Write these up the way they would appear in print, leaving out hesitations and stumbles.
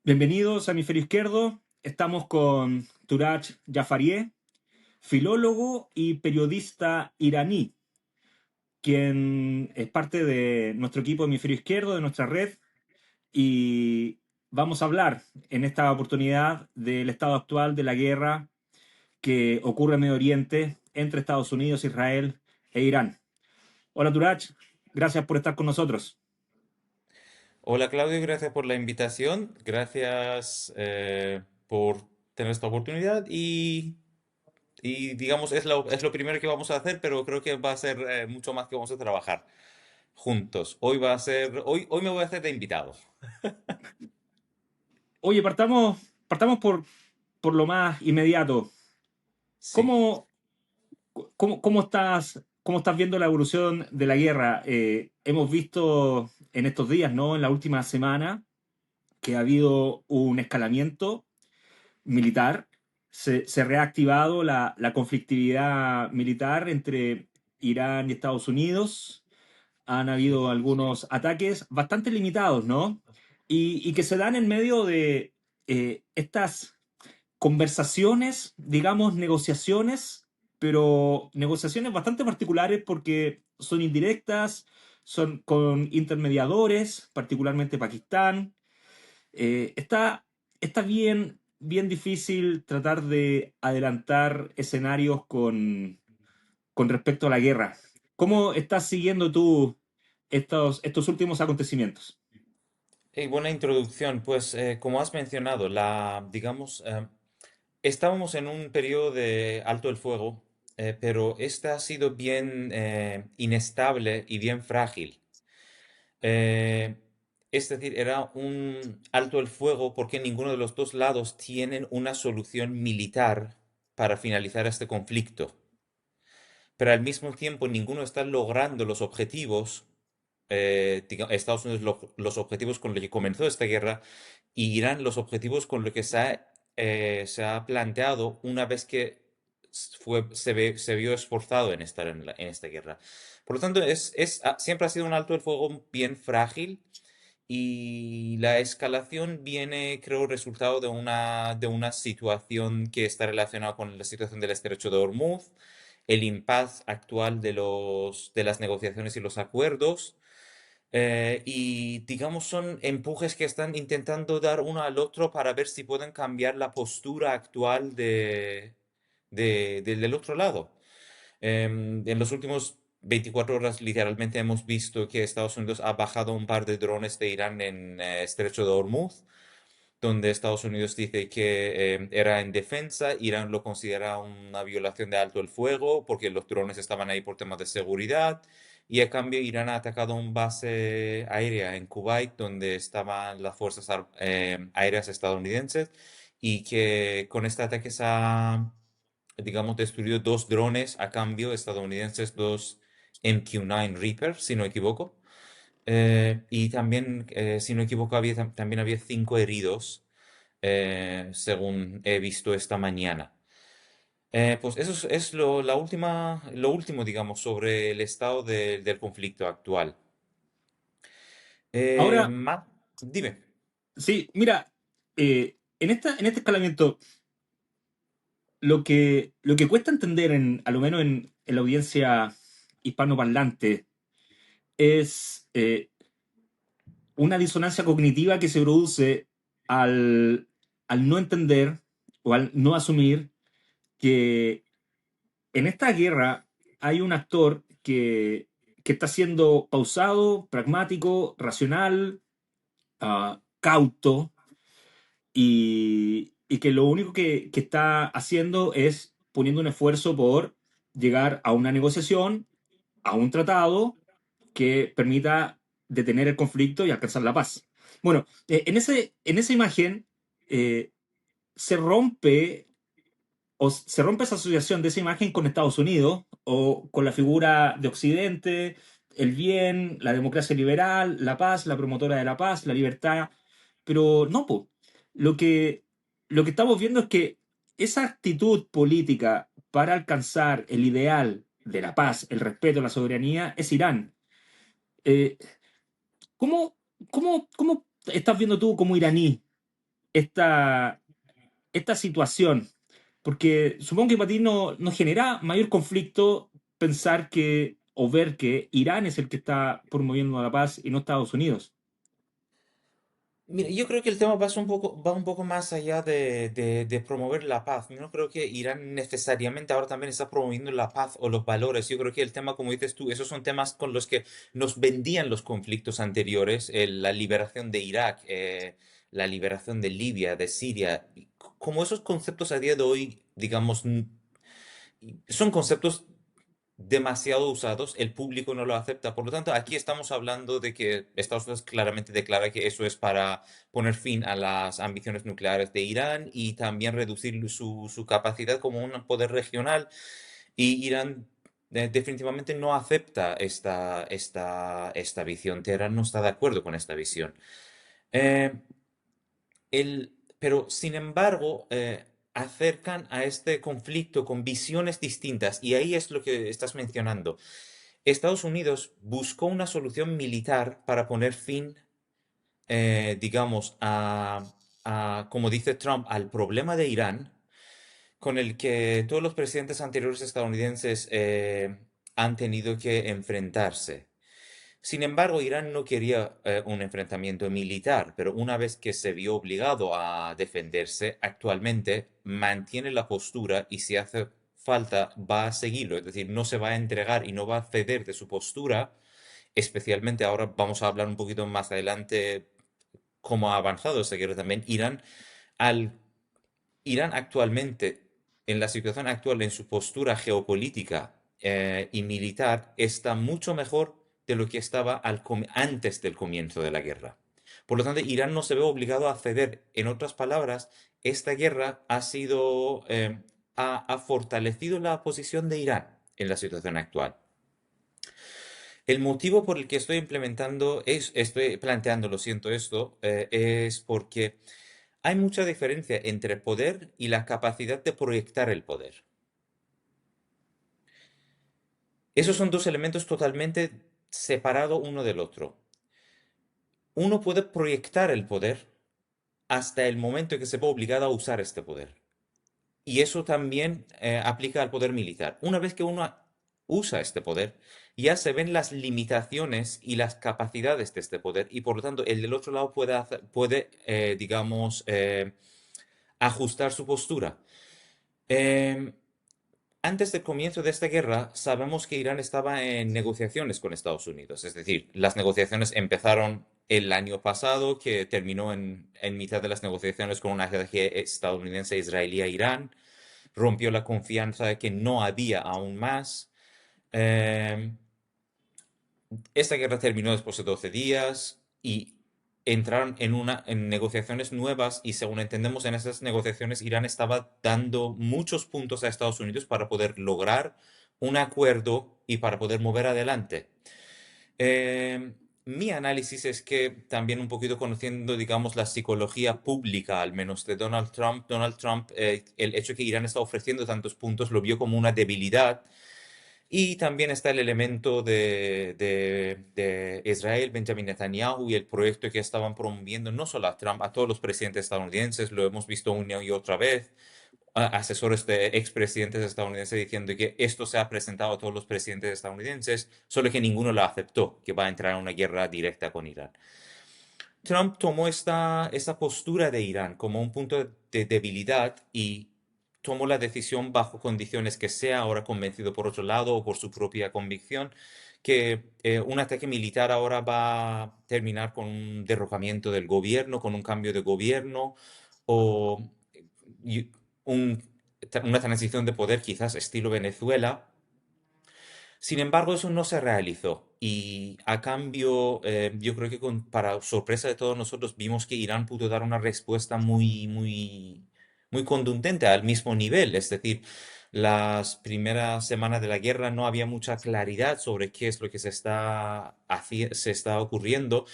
Bienvenidos a Hemisferio Izquierdo. Estamos con Turaj Jafarieh, filólogo y periodista iraní, quien es parte de nuestro equipo Hemisferio Izquierdo, de nuestra red, y vamos a hablar en esta oportunidad del estado actual de la guerra que ocurre en Medio Oriente entre Estados Unidos, Israel e Irán. Hola Turaj, gracias por estar con nosotros. Hola Claudio, gracias por la invitación, gracias por tener esta oportunidad y digamos es lo primero que vamos a hacer, pero creo que va a ser mucho más que vamos a trabajar juntos. Hoy me voy a hacer de invitado. Oye, partamos por lo más inmediato. Sí. ¿Cómo, cómo estás viendo la evolución de la guerra? Hemos visto en estos días, ¿no? En la última semana, que ha habido un escalamiento militar. Se ha reactivado la conflictividad militar entre Irán y Estados Unidos. Han Sí. habido algunos ataques bastante limitados, ¿no? Y que se dan en medio de estas conversaciones, digamos, negociaciones, pero negociaciones bastante particulares porque son indirectas, son con intermediadores, particularmente Pakistán. Está bien difícil tratar de adelantar escenarios con respecto a la guerra. ¿Cómo estás siguiendo tú estos últimos acontecimientos? Buena introducción, pues como has mencionado, digamos, estábamos en un periodo de alto el fuego, pero este ha sido bien inestable y bien frágil. Eh, es decir, era un alto el fuego porque ninguno de los dos lados tienen una solución militar para finalizar este conflicto. Pero al mismo tiempo ninguno está logrando los objetivos, Estados Unidos los objetivos con los que comenzó esta guerra y Irán los objetivos con los que se ha planteado una vez que se vio esforzado en estar en esta guerra. Por lo tanto, siempre ha sido un alto el fuego bien frágil y la escalación viene, creo, resultado de una situación que está relacionada con la situación del estrecho de Hormuz, el impasse actual de las negociaciones y los acuerdos. Y digamos, son empujes que están intentando dar uno al otro para ver si pueden cambiar la postura actual del otro lado. En los últimos 24 horas, literalmente hemos visto que Estados Unidos ha bajado un par de drones de Irán en Estrecho de Hormuz, donde Estados Unidos dice que era en defensa, Irán lo considera una violación de alto el fuego porque los drones estaban ahí por temas de seguridad, y a cambio Irán ha atacado un base aérea en Kuwait donde estaban las fuerzas aéreas estadounidenses, y que con este ataque se ha, digamos, destruyó dos drones a cambio estadounidenses, dos MQ-9 Reaper, si no me equivoco. Y también, si no me equivoco, también había 5 heridos, según he visto esta mañana. Pues eso es lo último, digamos, sobre el estado del conflicto actual. Ahora, Dime. sí, mira, en este escalamiento, lo que cuesta entender, a lo menos en la audiencia hispanoparlante, es una disonancia cognitiva que se produce al, al no entender o al no asumir que en esta guerra hay un actor que está siendo pausado, pragmático, racional, cauto, y que lo único que está haciendo es poniendo un esfuerzo por llegar a una negociación, a un tratado que permita detener el conflicto y alcanzar la paz. Bueno, en esa imagen eh, se rompe se rompe esa asociación de esa imagen con Estados Unidos o con la figura de Occidente, el bien, la democracia liberal, la paz, la promotora de la paz, la libertad. Pero no, po. Lo que, lo que estamos viendo es que esa actitud política para alcanzar el ideal de la paz, el respeto, la soberanía, es Irán. Eh, ¿cómo, cómo estás viendo tú como iraní? esta, esta situación? Porque supongo que para ti no genera mayor conflicto pensar que o ver que Irán es el que está promoviendo la paz y no Estados Unidos. Mira, yo creo que el tema va un poco más allá de promover la paz. Yo no creo que Irán necesariamente ahora también está promoviendo la paz o los valores. Yo creo que el tema, como dices tú, esos son temas con los que nos vendían los conflictos anteriores, la liberación de Irak, la liberación de Libia, de Siria. Y como esos conceptos a día de hoy, digamos, son conceptos demasiado usados, el público no lo acepta. Por lo tanto, aquí estamos hablando de que Estados Unidos claramente declara que eso es para poner fin a las ambiciones nucleares de Irán y también reducir su capacidad como un poder regional. Y Irán definitivamente no acepta esta visión. Teherán no está de acuerdo con esta visión. Eh, pero, sin embargo, acercan a este conflicto con visiones distintas y ahí es lo que estás mencionando. Estados Unidos buscó una solución militar para poner fin, digamos, como dice Trump, al problema de Irán, con el que todos los presidentes anteriores estadounidenses han tenido que enfrentarse. Sin embargo, Irán no quería un enfrentamiento militar, pero una vez que se vio obligado a defenderse, actualmente mantiene la postura y si hace falta va a seguirlo, es decir, no se va a entregar y no va a ceder de su postura, especialmente ahora vamos a hablar un poquito más adelante cómo ha avanzado esta guerra también. Al Irán actualmente, en la situación actual, en su postura geopolítica y militar, está mucho mejor de lo que estaba antes del comienzo de la guerra. Por lo tanto, Irán no se ve obligado a ceder. En otras palabras, esta guerra ha fortalecido la posición de Irán en la situación actual. El motivo por el que estoy planteando, lo siento esto, es porque hay mucha diferencia entre poder y la capacidad de proyectar el poder. Esos son dos elementos totalmente separados uno del otro. Uno puede proyectar el poder hasta el momento en que se ve obligado a usar este poder. Y eso también aplica al poder militar. Una vez que uno usa este poder, ya se ven las limitaciones y las capacidades de este poder y por lo tanto el del otro lado digamos, ajustar su postura. Em, Antes del comienzo de esta guerra, sabemos que Irán estaba en negociaciones con Estados Unidos. Es decir, las negociaciones empezaron el año pasado, que terminó en mitad de las negociaciones con un ataque estadounidense israelí a Irán. Rompió la confianza de que no había aún más. Eh, Esta guerra terminó después de 12 días y entraron en negociaciones nuevas y según entendemos en esas negociaciones Irán estaba dando muchos puntos a Estados Unidos para poder lograr un acuerdo y para poder mover adelante. Eh, Mi análisis es que también un poquito conociendo, digamos, la psicología pública, al menos de Donald Trump, el hecho de que Irán está ofreciendo tantos puntos lo vio como una debilidad y también está el elemento de Israel, Benjamin Netanyahu y el proyecto que estaban promoviendo no solo a Trump, a todos los presidentes estadounidenses, lo hemos visto una y otra vez, asesores de expresidentes estadounidenses diciendo que esto se ha presentado a todos los presidentes estadounidenses, solo que ninguno lo aceptó, que va a entrar en una guerra directa con Irán. Trump tomó esta postura de Irán como un punto de debilidad y tomó la decisión bajo condiciones que sea ahora convencido por otro lado o por su propia convicción que un ataque militar ahora va a terminar con un derrocamiento del gobierno, con un cambio de gobierno o y un- una transición de poder quizás estilo Venezuela. Sin embargo, eso no se realizó y a cambio, yo creo que para sorpresa de todos nosotros vimos que Irán pudo dar una respuesta muy contundente al mismo nivel. Es decir, las primeras semanas de la guerra no había mucha claridad sobre qué es lo que se está ocurriendo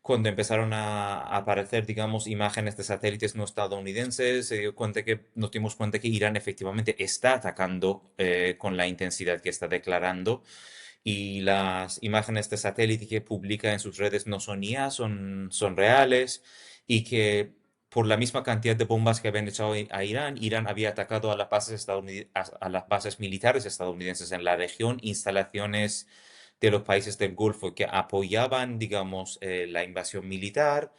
cuando empezaron a aparecer, digamos, imágenes de satélites no estadounidenses, nos dimos cuenta que Irán efectivamente está atacando con la intensidad que está declarando y las imágenes de satélite que publica en sus redes no son IA, son reales y que por la misma cantidad de bombas que habían echado a Irán, Irán había atacado a las bases, a las bases militares estadounidenses en la región, instalaciones de los países del Golfo que apoyaban, digamos, la invasión militar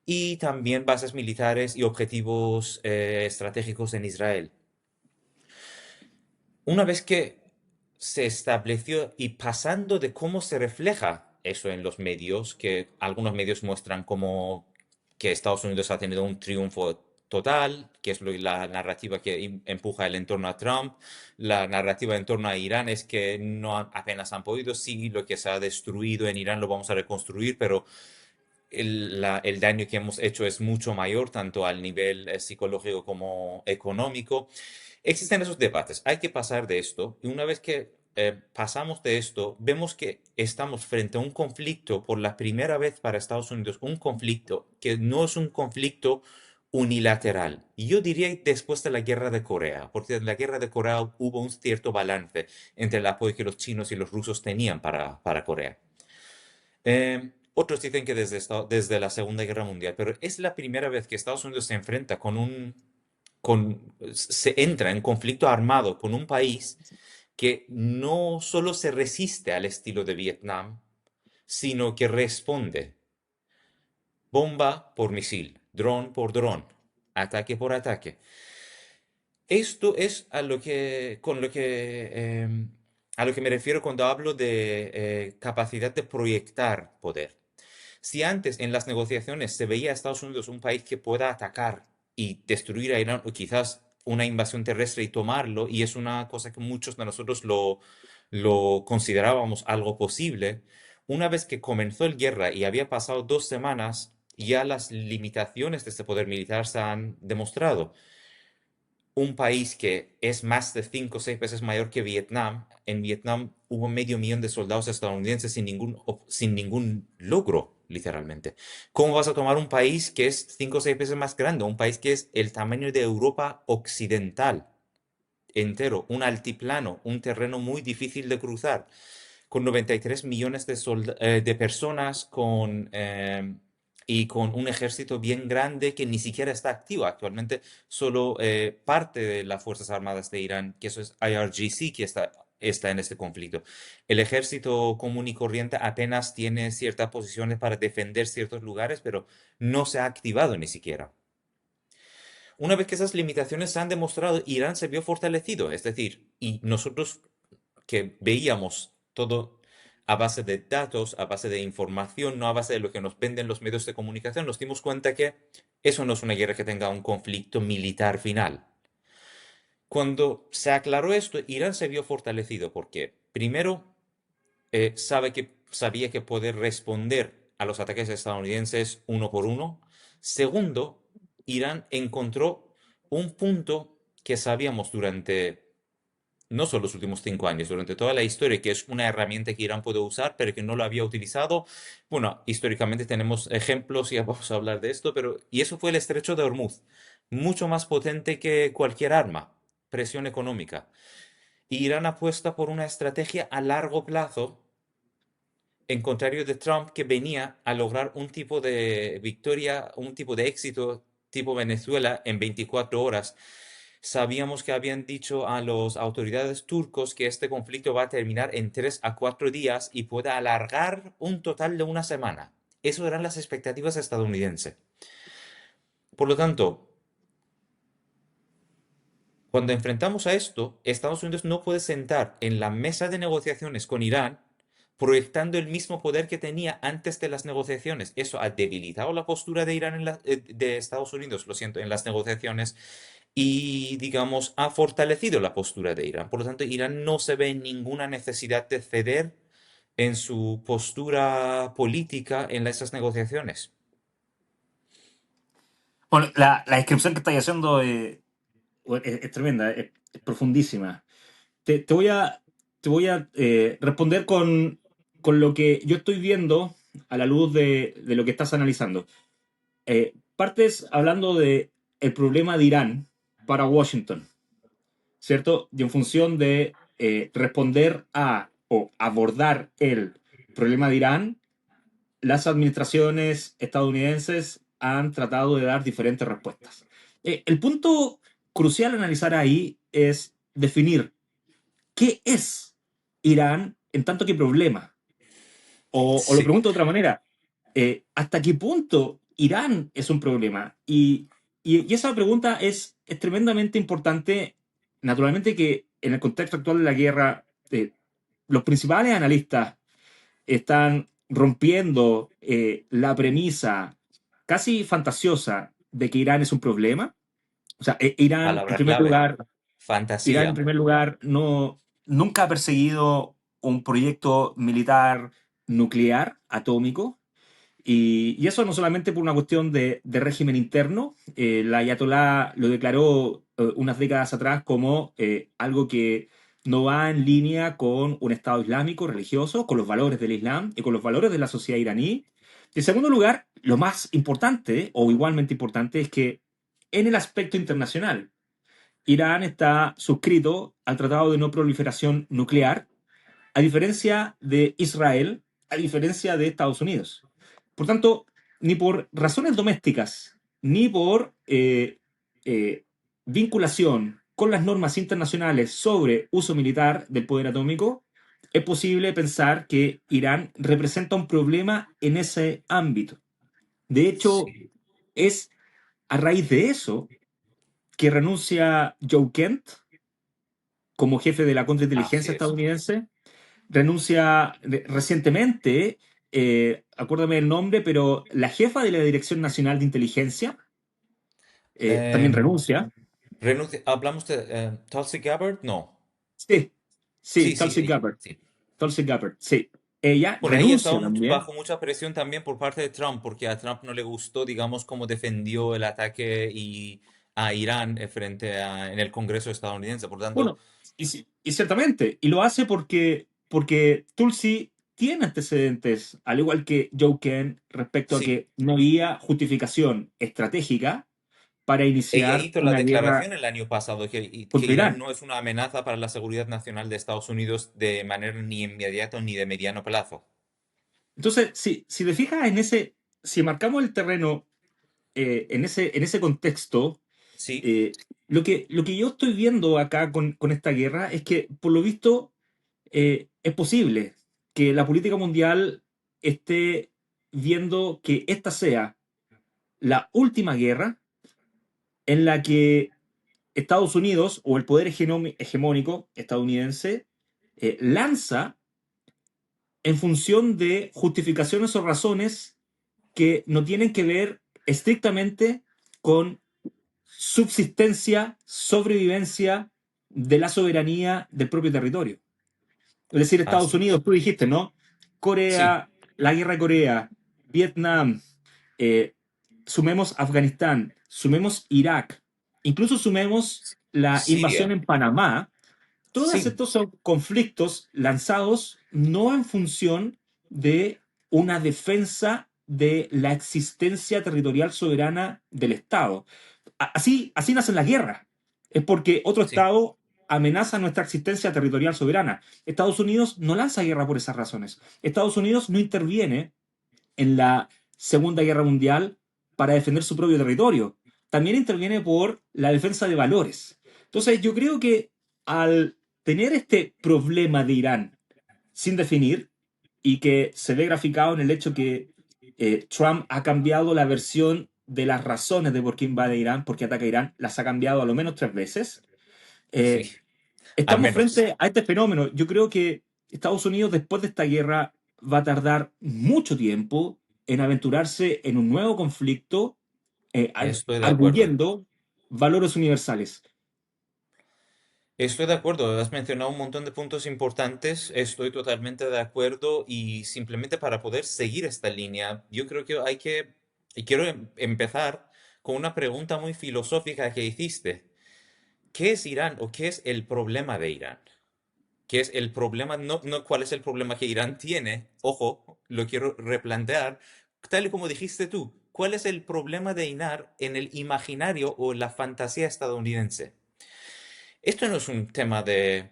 y también bases militares y objetivos estratégicos en Israel. Una vez que se estableció y pasando de cómo se refleja eso en los medios, que algunos medios muestran como que Estados Unidos ha tenido un triunfo total, que es la narrativa que empuja el entorno a Trump. La narrativa en torno a Irán es que no apenas han podido, sí, lo que se ha destruido en Irán lo vamos a reconstruir, pero el daño que hemos hecho es mucho mayor, tanto al nivel psicológico como económico. Existen esos debates, hay que pasar de esto y una vez que pasamos de esto, vemos que estamos frente a un conflicto por la primera vez para Estados Unidos, un conflicto que no es un conflicto unilateral. Y yo diría después de la guerra de Corea, porque en la guerra de Corea hubo un cierto balance entre el apoyo que los chinos y los rusos tenían para Corea. Otros dicen que desde la Segunda Guerra Mundial, pero es la primera vez que Estados Unidos se enfrenta se entra en conflicto armado con un país que no solo se resiste al estilo de Vietnam, sino que responde bomba por misil, dron por dron, ataque por ataque. Esto es a lo que me refiero cuando hablo de capacidad de proyectar poder. Si antes en las negociaciones se veía a Estados Unidos un país que pueda atacar y destruir a Irán, o quizás una invasión terrestre y tomarlo, y es una cosa que muchos de nosotros lo considerábamos algo posible, una vez que comenzó la guerra y había pasado 2 semanas, ya las limitaciones de este poder militar se han demostrado. Un país que es más de 5 o 6 veces mayor que Vietnam, en Vietnam hubo medio millón de soldados estadounidenses sin ningún logro, literalmente. ¿Cómo vas a tomar un país que es 5 o 6 veces más grande? Un país que es el tamaño de Europa occidental entero, un altiplano, un terreno muy difícil de cruzar, con 93 millones de personas, y con un ejército bien grande que ni siquiera está activo actualmente, solo parte de las Fuerzas Armadas de Irán, que eso es IRGC, que está en este conflicto. El ejército común y corriente apenas tiene ciertas posiciones para defender ciertos lugares, pero no se ha activado ni siquiera. Una vez que esas limitaciones se han demostrado, Irán se vio fortalecido, es decir, y nosotros que veíamos todo a base de datos, a base de información, no a base de lo que nos venden los medios de comunicación, nos dimos cuenta que eso no es una guerra que tenga un conflicto militar final. Cuando se aclaró esto, Irán se vio fortalecido porque, primero, sabía que poder responder a los ataques estadounidenses uno por uno. Segundo, Irán encontró un punto que sabíamos durante no solo los últimos 5 años, durante toda la historia, que es una herramienta que Irán puede usar, pero que no lo había utilizado. Bueno, históricamente tenemos ejemplos, ya vamos a hablar de esto, y eso fue el estrecho de Hormuz, mucho más potente que cualquier arma, presión económica. Irán apuesta por una estrategia a largo plazo, en contrario de Trump, que venía a lograr un tipo de victoria, un tipo de éxito tipo Venezuela en 24 horas. Sabíamos que habían dicho a las autoridades turcos que este conflicto va a terminar en 3 a 4 días y puede alargar un total de una semana. Eso eran las expectativas estadounidenses. Por lo tanto, cuando enfrentamos a esto, Estados Unidos no puede sentar en la mesa de negociaciones con Irán proyectando el mismo poder que tenía antes de las negociaciones. Eso ha debilitado la postura de Irán de Estados Unidos, lo siento, en las negociaciones y, digamos, ha fortalecido la postura de Irán. Por lo tanto, Irán no se ve en ninguna necesidad de ceder en su postura política en esas negociaciones. Bueno, la descripción que estáis haciendo es tremenda, es profundísima. Te voy a responder con lo que yo estoy viendo a la luz de lo que estás analizando. Partes hablando de el problema de Irán para Washington, ¿cierto? Y en función de responder a o abordar el problema de Irán, las administraciones estadounidenses han tratado de dar diferentes respuestas. El punto crucial a analizar ahí es definir qué es Irán en tanto que problema. O lo Sí, pregunto de otra manera, ¿hasta qué punto Irán es un problema? Y esa pregunta es tremendamente importante. Naturalmente que en el contexto actual de la guerra, los principales analistas están rompiendo la premisa casi fantasiosa de que Irán es un problema. O sea, palabra clave, Irán en fantasía. primer lugar no, nunca ha perseguido un proyecto militar nuclear atómico. Y eso no solamente por una cuestión de régimen interno, la Ayatollah lo declaró unas décadas atrás como algo que no va en línea con un Estado islámico religioso, con los valores del Islam y con los valores de la sociedad iraní. Y en segundo lugar, lo más importante, o igualmente importante, es que en el aspecto internacional, Irán está suscrito al Tratado de No Proliferación Nuclear, a diferencia de Israel, a diferencia de Estados Unidos. Por tanto, ni por razones domésticas, ni por eh, vinculación con las normas internacionales sobre uso militar del poder atómico, es posible pensar que Irán representa un problema en ese ámbito. De hecho, Sí, es a raíz de eso que renuncia Joe Kent como jefe de la así contrainteligencia es. estadounidense. Renuncia recientemente, acuérdame el nombre, pero la jefa de la Dirección Nacional de Inteligencia también Em, renuncia. Hablamos de Tulsi Gabbard, no. Sí, sí, Sí, sí, Tulsi sí, Gabbard. sí. Tulsi Gabbard, sí. Ella Bueno, ella estaba renuncia también. bajo mucha presión también por parte de Trump, porque a Trump no le gustó, digamos, cómo defendió el ataque a Irán en el Congreso estadounidense. Por tanto, Bueno, y ciertamente, y lo hace porque Tulsi tiene antecedentes, al igual que Joe Kent, respecto a sí, que no había justificación estratégica para ella iniciar hizo la una declaración guerra el año pasado que contra Irán Irán. no es una amenaza para la seguridad nacional de Estados Unidos de manera ni inmediata ni de mediano plazo. Entonces, si te fijas si marcamos el terreno en ese contexto, Sí, eh, lo que yo estoy viendo acá con esta guerra es que, por lo visto, es posible que la política mundial esté viendo que esta sea la última guerra en la que Estados Unidos o el poder hegemónico estadounidense lanza en función de justificaciones o razones que no tienen que ver estrictamente con subsistencia, sobrevivencia de la soberanía del propio territorio. Es decir, Estados así es. Unidos, tú dijiste, ¿no? Sí, Corea, la guerra de Corea, Vietnam, eh, sumemos Afganistán, sumemos Irak, incluso sumemos la invasión Siria. en Panamá. Todos Sí, estos son conflictos lanzados no en función de una defensa de la existencia territorial soberana del Estado. Así nacen las guerras. Es porque otro sí, Estado amenaza nuestra existencia territorial soberana. Estados Unidos no lanza guerra por esas razones. Estados Unidos no interviene en la Segunda Guerra Mundial para defender su propio territorio. También interviene por la defensa de valores. Entonces, yo creo que al tener este problema de Irán sin definir y que se ve graficado en el hecho que Trump ha cambiado la versión de las razones de por qué invade Irán, por qué ataca Irán, las ha cambiado a lo menos 3 veces. sí, Eh, al Estamos menos. frente a este fenómeno. Yo creo que Estados Unidos, después de esta guerra, va a tardar mucho tiempo en aventurarse en un nuevo conflicto, Estoy de acuerdo. arguyendo valores universales. Estoy de acuerdo, has mencionado un montón de puntos importantes, estoy totalmente de acuerdo y simplemente para poder seguir esta línea, yo creo que y quiero empezar con una pregunta muy filosófica que hiciste. ¿Qué es Irán o qué es el problema de Irán? ¿Qué es el problema? No cuál es el problema que Irán tiene. Ojo, lo quiero replantear. Tal y como dijiste tú, ¿cuál es el problema de Irán en el imaginario o la fantasía estadounidense? Esto no es un tema de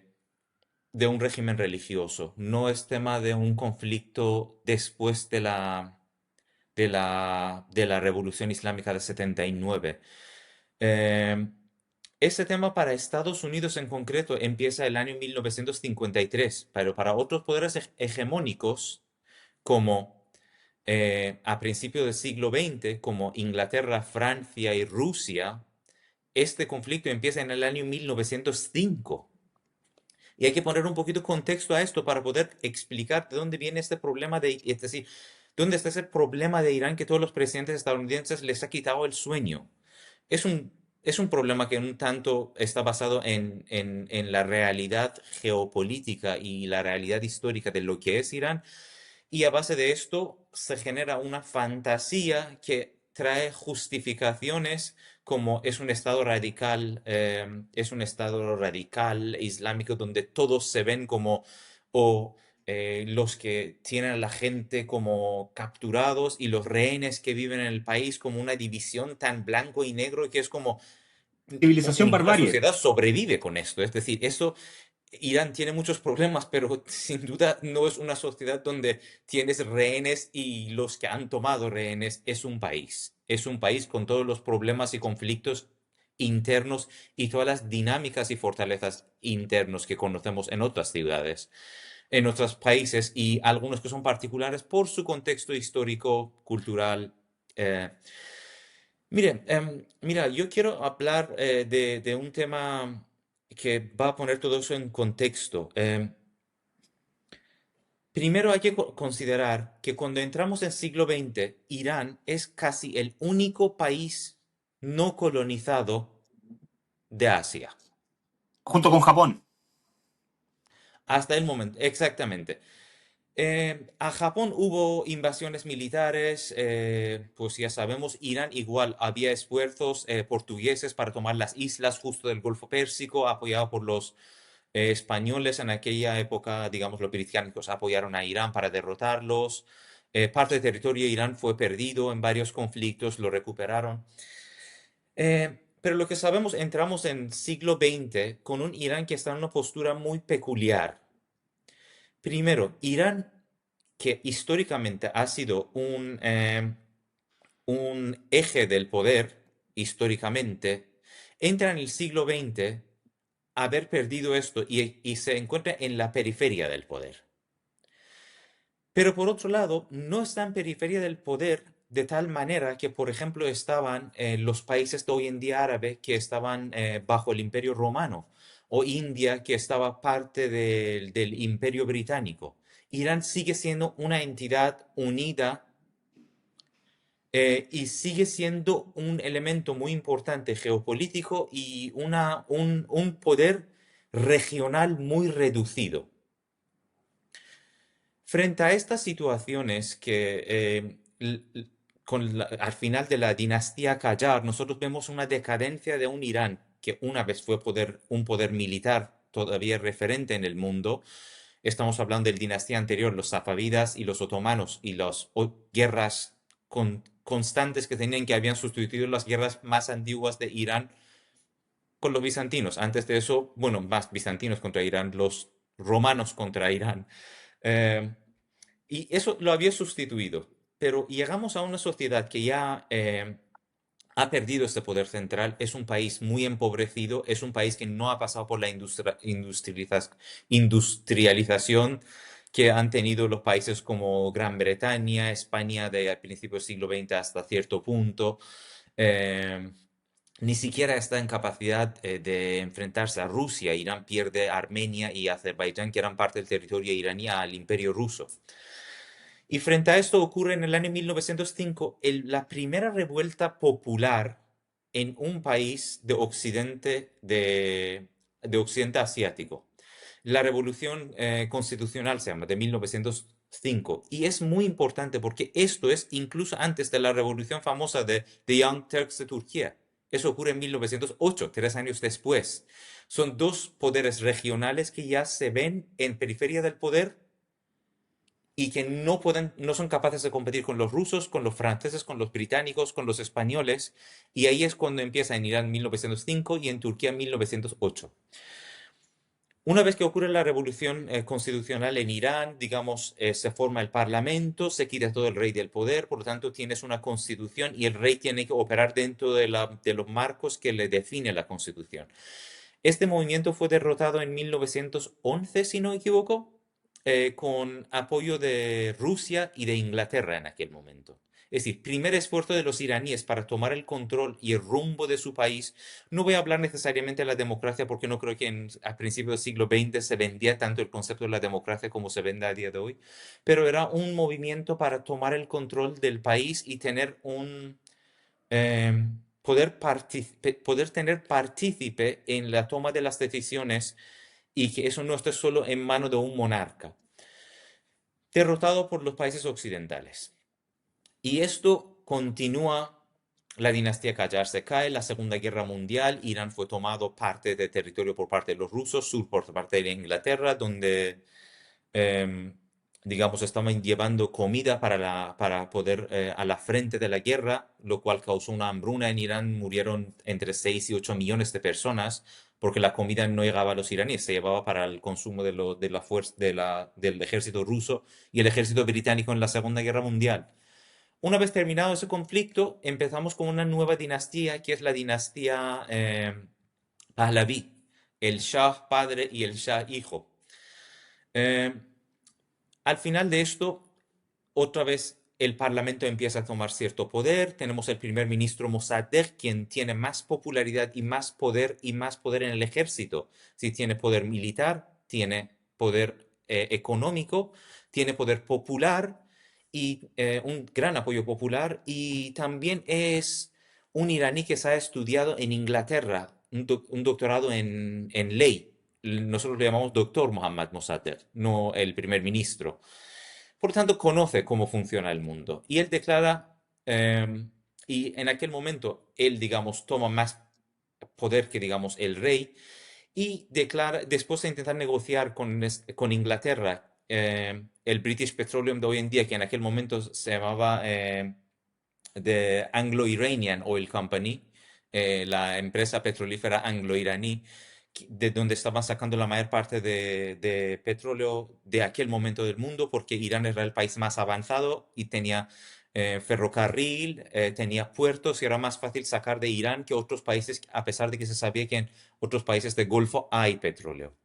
un régimen religioso, no es tema de un conflicto después de la Revolución Islámica de 79. Eh, Este tema para Estados Unidos en concreto empieza el año 1953, pero para otros poderes hegemónicos, como a principios del siglo XX, como Inglaterra, Francia y Rusia, este conflicto empieza en el año 1905. Y hay que poner un poquito de contexto a esto para poder explicar de dónde viene este problema es decir, dónde está ese problema de Irán que todos los presidentes estadounidenses les ha quitado el sueño. Es es un problema que un tanto está basado en la realidad geopolítica y la realidad histórica de lo que es Irán, y a base de esto se genera una fantasía que trae justificaciones como es un estado radical islámico donde todos se ven como o los que tienen a la gente como capturados y los rehenes que viven en el país como una división tan blanco y negro que es como Civilización la barbarie. sociedad sobrevive con esto. Es decir, eso Irán tiene muchos problemas, pero sin duda no es una sociedad donde tienes rehenes y los que han tomado rehenes es un país. Es un país con todos los problemas y conflictos internos y todas las dinámicas y fortalezas internos que conocemos en otras ciudades, en otros países y algunos que son particulares por su contexto histórico, cultural. eh. Mira, yo quiero hablar de un tema que va a poner todo eso en contexto. Primero hay que considerar que cuando entramos en siglo XX, Irán es casi el único país no colonizado de Asia. Junto con Japón. Hasta el momento, exactamente. A Japón hubo invasiones militares, pues ya sabemos, Irán igual había esfuerzos portugueses para tomar las islas justo del Golfo Pérsico, apoyado por los españoles en aquella época, digamos, los británicos apoyaron a Irán para derrotarlos. Parte del territorio de Irán fue perdido en varios conflictos, lo recuperaron. Pero lo que sabemos, entramos en siglo XX con un Irán que está en una postura muy peculiar. Primero, Irán, que históricamente ha sido un eje del poder, históricamente, entra en el siglo XX a haber perdido esto y se encuentra en la periferia del poder. Pero por otro lado, no está en periferia del poder de tal manera que, por ejemplo, estaban los países de hoy en día árabe que estaban bajo el Imperio Romano o India que estaba parte del Imperio Británico. Irán sigue siendo una entidad unida y sigue siendo un elemento muy importante geopolítico y un poder regional muy reducido. Frente a estas situaciones que al final de la dinastía Qajar, nosotros vemos una decadencia de un Irán que una vez fue un poder militar todavía referente en el mundo. Estamos hablando de la dinastía anterior, los safávidas y los otomanos y las guerras constantes que tenían que habían sustituido las guerras más antiguas de Irán con los bizantinos. Antes de eso, bueno, más bizantinos contra Irán, los romanos contra Irán. Eh, y eso lo había sustituido. Pero llegamos a una sociedad que ya ha perdido este poder central, es un país muy empobrecido, es un país que no ha pasado por la industrialización que han tenido los países como Gran Bretaña, España de a principios del siglo XX hasta cierto punto. Eh, Ni siquiera está en capacidad de enfrentarse a Rusia. Irán pierde Armenia y Azerbaiyán, que eran parte del territorio iraní, al Imperio Ruso. Y frente a esto ocurre en el año 1905 la primera revuelta popular en un país de occidente asiático. La Revolución Constitucional se llama, de 1905. Y es muy importante porque esto es incluso antes de la revolución famosa de The Young Turks de Turquía. Eso ocurre en 1908, 3 años después. Son dos poderes regionales que ya se ven en periferia del poder y que no son capaces de competir con los rusos, con los franceses, con los británicos, con los españoles. Y ahí es cuando empieza en Irán en 1905 y en Turquía en 1908. Una vez que ocurre la revolución constitucional en Irán, digamos, se forma el parlamento, se quita todo el rey del poder, por lo tanto tienes una constitución y el rey tiene que operar dentro de los marcos que le define la constitución. Este movimiento fue derrotado en 1911, si no me equivoco, con apoyo de Rusia y de Inglaterra en aquel momento. Es decir, primer esfuerzo de los iraníes para tomar el control y el rumbo de su país. No voy a hablar necesariamente de la democracia porque no creo que a principios del siglo XX se vendía tanto el concepto de la democracia como se vende a día de hoy, pero era un movimiento para tomar el control del país y tener poder tener partícipe en la toma de las decisiones y que eso no esté solo en manos de un monarca, derrotado por los países occidentales. Y esto continúa. La dinastía Qajar se cae, la Segunda Guerra Mundial, Irán fue tomado parte de territorio por parte de los rusos, sur por parte de Inglaterra, donde, em, digamos, estaban llevando comida para poder a la frente de la guerra, lo cual causó una hambruna en Irán. Murieron entre 6 y 8 millones de personas porque la comida no llegaba a los iraníes, se llevaba para el consumo de la fuerza, del ejército ruso y el ejército británico en la Segunda Guerra Mundial. Una vez terminado ese conflicto, empezamos con una nueva dinastía, que es la dinastía Pahlaví, el Shah padre y el Shah hijo. Eh, Al final de esto, otra vez el parlamento empieza a tomar cierto poder. Tenemos el primer ministro Mossadegh, quien tiene más popularidad y más poder en el ejército. Si tiene poder militar, tiene poder económico, tiene poder popular y un gran apoyo popular. Y también es un iraní que se ha estudiado en Inglaterra, un doctorado en ley. Nosotros le llamamos doctor Mohammad Mossadegh, no el primer ministro. Por lo tanto, conoce cómo funciona el mundo. Y él declara, y en aquel momento, él, digamos, toma más poder que, digamos, el rey, y declara, después de intentar negociar con Inglaterra, el British Petroleum de hoy en día, que en aquel momento se llamaba The Anglo-Iranian Oil Company, la empresa petrolífera anglo-iraní, de donde estaban sacando la mayor parte de petróleo de aquel momento del mundo, porque Irán era el país más avanzado y tenía ferrocarril, tenía puertos y era más fácil sacar de Irán que otros países, a pesar de que se sabía que en otros países del Golfo hay petróleo.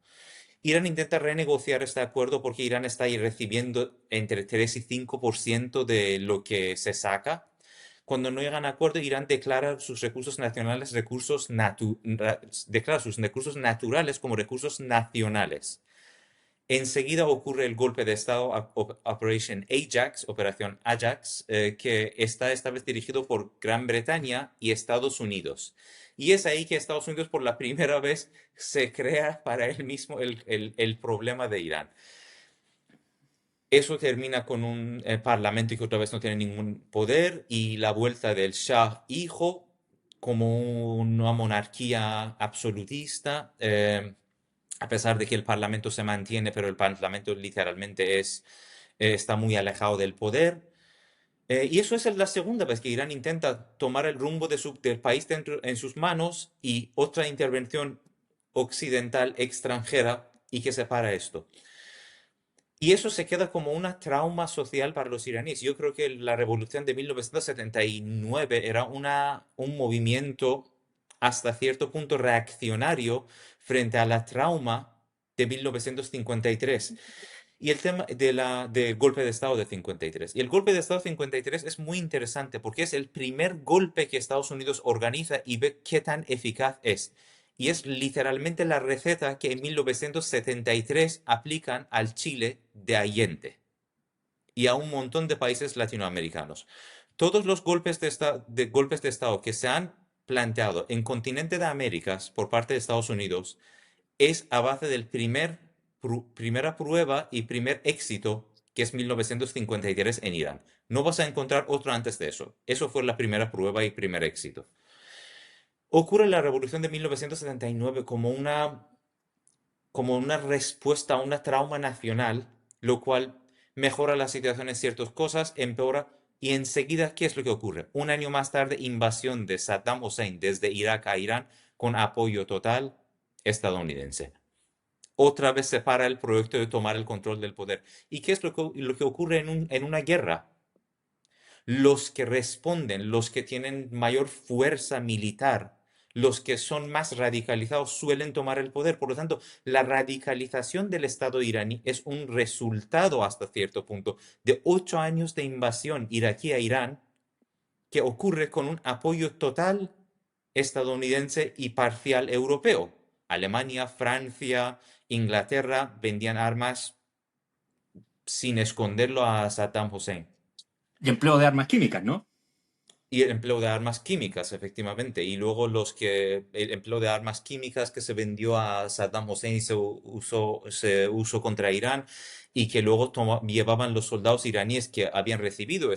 Irán intenta renegociar este acuerdo porque Irán está ahí recibiendo entre 3 y 5% de lo que se saca. Cuando no llegan a acuerdo, Irán declara sus recursos nacionales declara sus recursos naturales como recursos nacionales. Enseguida ocurre el golpe de Estado, Operation Ajax, Operación Ajax, que está esta vez dirigido por Gran Bretaña y Estados Unidos. Y es ahí que Estados Unidos por la primera vez se crea para él mismo el problema de Irán. Eso termina con un parlamento que otra vez no tiene ningún poder y la vuelta del Shah hijo como una monarquía absolutista, a pesar de que el parlamento se mantiene, pero el parlamento literalmente está muy alejado del poder. Y eso es la segunda vez que Irán intenta tomar el rumbo del país en sus manos y otra intervención occidental extranjera y que separa esto. Y eso se queda como una trauma social para los iraníes. Yo creo que la revolución de 1979 era un movimiento hasta cierto punto reaccionario frente a la trauma de 1953 y el tema del golpe de Estado de 53. Y el golpe de Estado de 53 es muy interesante porque es el primer golpe que Estados Unidos organiza y ve qué tan eficaz es. Y es literalmente la receta que en 1973 aplican al Chile de Allende y a un montón de países latinoamericanos. Todos los golpes de Estado que se han planteado en continente de Américas por parte de Estados Unidos es a base del primera prueba y primer éxito, que es 1953 en Irán. No vas a encontrar otro antes de eso. Eso fue la primera prueba y primer éxito. Ocurre la revolución de 1979 como una respuesta a una trauma nacional, lo cual mejora la situación en ciertas cosas, empeora, y enseguida, ¿qué es lo que ocurre? Un año más tarde, invasión de Saddam Hussein desde Irak a Irán con apoyo total estadounidense. otra vez se para el proyecto de tomar el control del poder. ¿Y qué es lo que ocurre en una guerra? Los que responden, los que tienen mayor fuerza militar, los que son más radicalizados suelen tomar el poder. Por lo tanto, la radicalización del Estado iraní es un resultado hasta cierto punto de 8 años de invasión iraquí a Irán que ocurre con un apoyo total estadounidense y parcial europeo. Alemania, Francia, Inglaterra vendían armas sin esconderlo a Saddam Hussein. Y empleo de armas químicas, ¿no? Y el empleo de armas químicas, efectivamente. Y luego el empleo de armas químicas que se vendió a Saddam Hussein y se usó contra Irán y que luego llevaban los soldados iraníes que habían recibido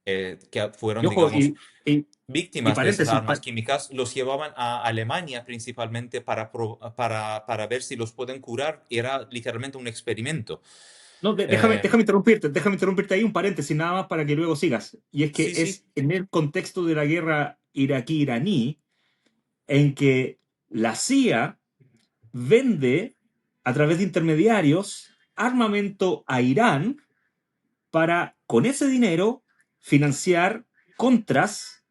que fueron, Y ojo, digamos, y víctimas de esas paréntesis, armas químicas, los llevaban a Alemania principalmente para ver si los pueden curar. Y era literalmente un experimento. no, Eh, déjame interrumpirte ahí un paréntesis nada más para que luego sigas. Y es que sí, sí, es en el contexto de la guerra iraquí-iraní en que la CIA vende a través de intermediarios armamento a Irán para, con ese dinero, financiar contras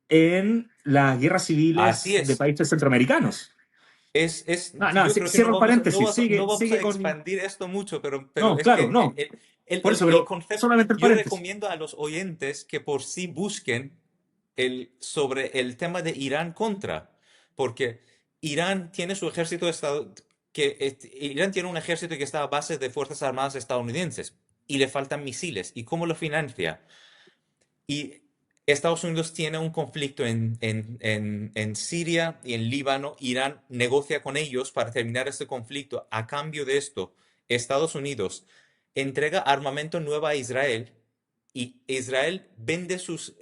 en las guerras así civiles de es. países centroamericanos. No, Yo creo que cierro el paréntesis, no vamos a sigue con... expandir esto mucho, pero No, es claro, que no. Por eso, el pero concepto, solamente el yo paréntesis. recomiendo a los oyentes que por sí busquen sobre el tema de Irán contra, porque Irán tiene su ejército de Estado, Irán tiene un ejército que está a base de fuerzas armadas estadounidenses y le faltan misiles. ¿Y cómo lo financia? Y Estados Unidos tiene un conflicto en Siria y en Líbano. Irán negocia con ellos para terminar este conflicto. A cambio de esto, Estados Unidos entrega armamento nuevo a Israel y Israel vende sus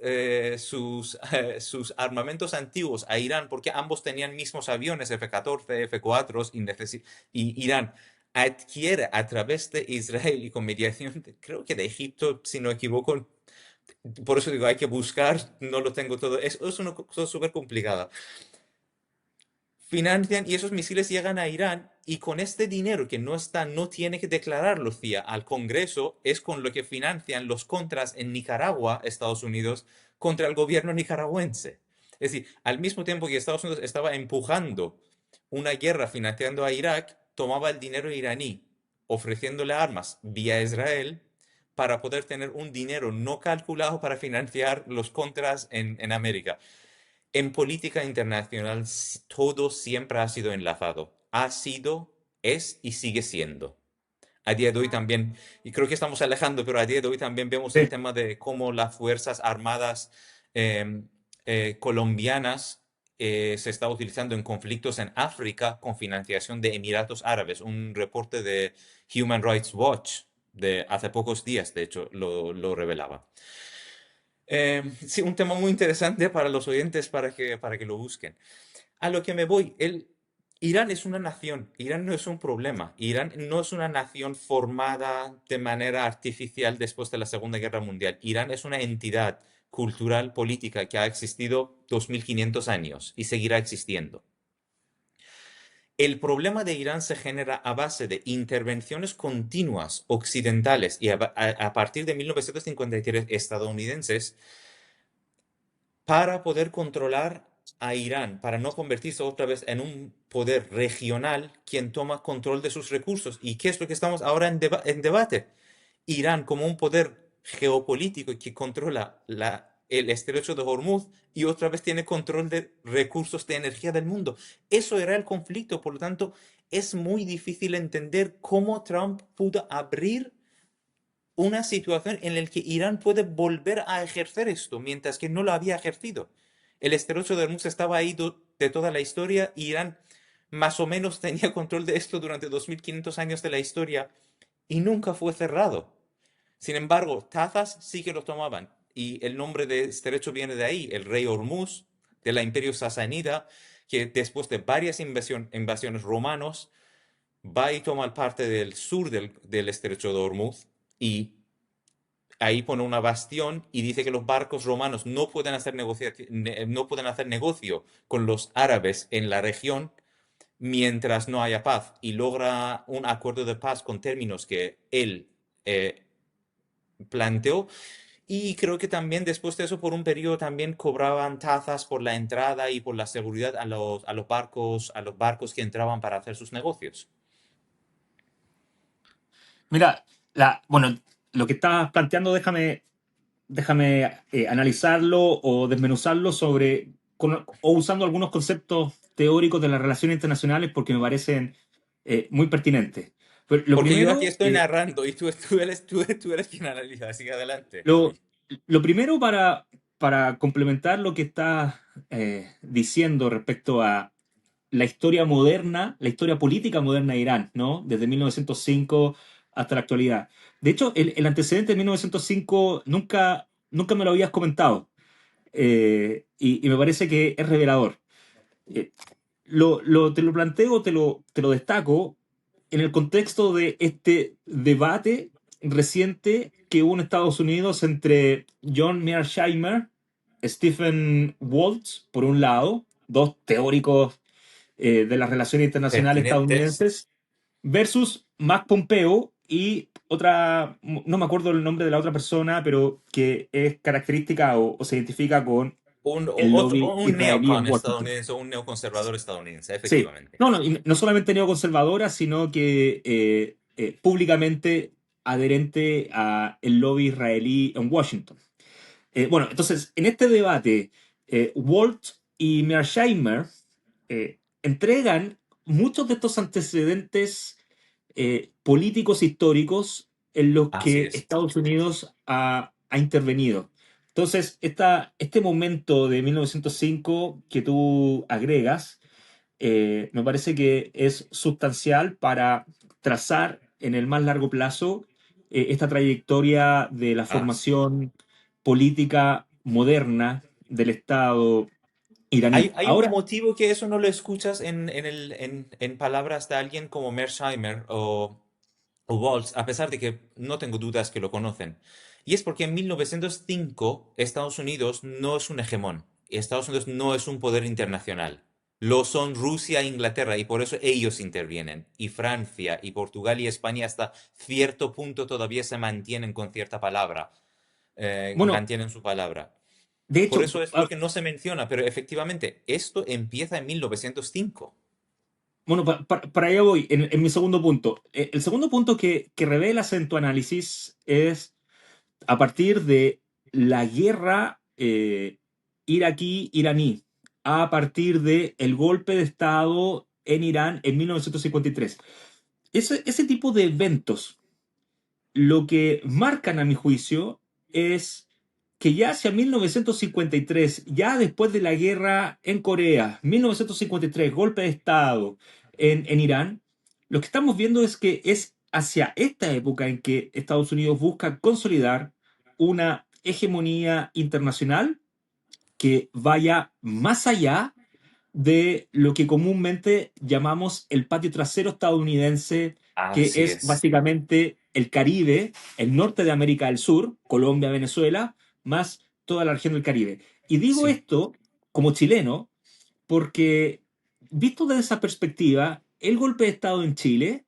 armamentos antiguos a Irán porque ambos tenían mismos aviones F-14, F-4 y Irán adquiere a través de Israel y con mediación, creo que de Egipto, si no me equivoco, por eso digo, hay que buscar, no lo tengo todo. Es una cosa súper complicada. Financian y esos misiles llegan a Irán y con este dinero que no tiene que declararlo CIA al Congreso, es con lo que financian los contras en Nicaragua, Estados Unidos, contra el gobierno nicaragüense. Es decir, al mismo tiempo que Estados Unidos estaba empujando una guerra financiando a Irak, tomaba el dinero iraní, ofreciéndole armas vía Israel para poder tener un dinero no calculado para financiar los contras en América. En política internacional todo siempre ha sido enlazado. Ha sido, es y sigue siendo. A día de hoy también, y creo que estamos alejando, pero a día de hoy también vemos el Sí. tema de cómo las Fuerzas Armadas eh, colombianas se está utilizando en conflictos en África con financiación de Emiratos Árabes. Un reporte de Human Rights Watch de hace pocos días, de hecho, lo revelaba. Sí, un tema muy interesante para los oyentes para que lo busquen. A lo que me voy, Irán es una nación, Irán no es un problema, Irán no es una nación formada de manera artificial después de la Segunda Guerra Mundial. Irán es una entidad cultural, política que ha existido 2500 años y seguirá existiendo. El problema de Irán se genera a base de intervenciones continuas occidentales y a partir de 1953 estadounidenses para poder controlar a Irán, para no convertirse otra vez en un poder regional quien toma control de sus recursos. ¿Y qué es lo que estamos ahora en debate? Irán como un poder geopolítico que controla el estrecho de Hormuz y otra vez tiene control de recursos de energía del mundo. Eso era el conflicto, por lo tanto, es muy difícil entender cómo Trump pudo abrir una situación en la que Irán puede volver a ejercer esto, mientras que no lo había ejercido. El estrecho de Hormuz estaba ahí de toda la historia y Irán más o menos tenía control de esto durante 2500 años de la historia y nunca fue cerrado. Sin embargo, tazas sí que lo tomaban y el nombre de estrecho viene de ahí, el rey Hormuz de la Imperio Sasánida, que después de varias invasiones romanos va y toma parte del sur del estrecho de Hormuz y ahí pone una bastión y dice que los barcos romanos no pueden hacer negocio con los árabes en la región mientras no haya paz y logra un acuerdo de paz con términos que él eh, planteó. Y creo que también después de eso, por un periodo, también cobraban tazas por la entrada y por la seguridad a los barcos que entraban para hacer sus negocios. Mira, bueno, lo que estás planteando, déjame analizarlo o desmenuzarlo o usando algunos conceptos teóricos de las relaciones internacionales porque me parecen muy pertinentes. Pero Porque yo aquí estoy narrando y tú eres quien analiza, así que adelante. lo, lo primero para complementar lo que estás diciendo respecto a la historia moderna, la historia política moderna de Irán, ¿no? Desde 1905 hasta la actualidad. De hecho, el antecedente de 1905 nunca me lo habías comentado. Y me parece que es revelador. Eh, te lo planteo, te lo destaco en el contexto de este debate reciente que hubo en Estados Unidos entre John Mearsheimer, Stephen Waltz, por un lado, dos teóricos de las relaciones internacionales Pertinentes. estadounidenses, versus Mark Pompeo y otra, no me acuerdo el nombre de la otra persona, pero que es característica o se identifica con el lobby Un israelí neocon en Washington. estadounidense o un neoconservador estadounidense, Sí, efectivamente. no, no, y no solamente neoconservadora, sino que públicamente adherente a el lobby israelí en Washington. Bueno, entonces, en este debate, Walt y Mearsheimer entregan muchos de estos antecedentes políticos históricos en los Así que es. Estados Unidos ha intervenido. Entonces, este momento de 1905 que tú agregas, me parece que es sustancial para trazar en el más largo plazo esta trayectoria de la Así. formación política moderna del Estado iraní. Hay un Ahora, motivo que eso no lo escuchas en palabras de alguien como Mearsheimer o Waltz, a pesar de que no tengo dudas que lo conocen. Y es porque en 1905 Estados Unidos no es un hegemón. Estados Unidos no es un poder internacional. Lo son Rusia e Inglaterra y por eso ellos intervienen. Y Francia y Portugal y España hasta cierto punto todavía se mantienen con cierta palabra, bueno, mantienen su palabra. de Por hecho, eso es lo que no se menciona, pero efectivamente esto empieza en 1905. bueno, para allá voy, en mi segundo punto. El segundo punto que revelas en tu análisis es a partir de la guerra iraquí-iraní, a partir del el golpe de Estado en Irán en 1953. Ese tipo de eventos lo que marcan, a mi juicio, es que ya hacia 1953, ya después de la guerra en Corea, 1953, golpe de Estado en Irán, lo que estamos viendo es que es hacia esta época en que Estados Unidos busca consolidar una hegemonía internacional que vaya más allá de lo que comúnmente llamamos el patio trasero estadounidense, que Así es es. básicamente el Caribe, el norte de América del Sur, Colombia, Venezuela, más toda la región del Caribe. Y digo Sí. esto como chileno porque, visto desde esa perspectiva, el golpe de Estado en Chile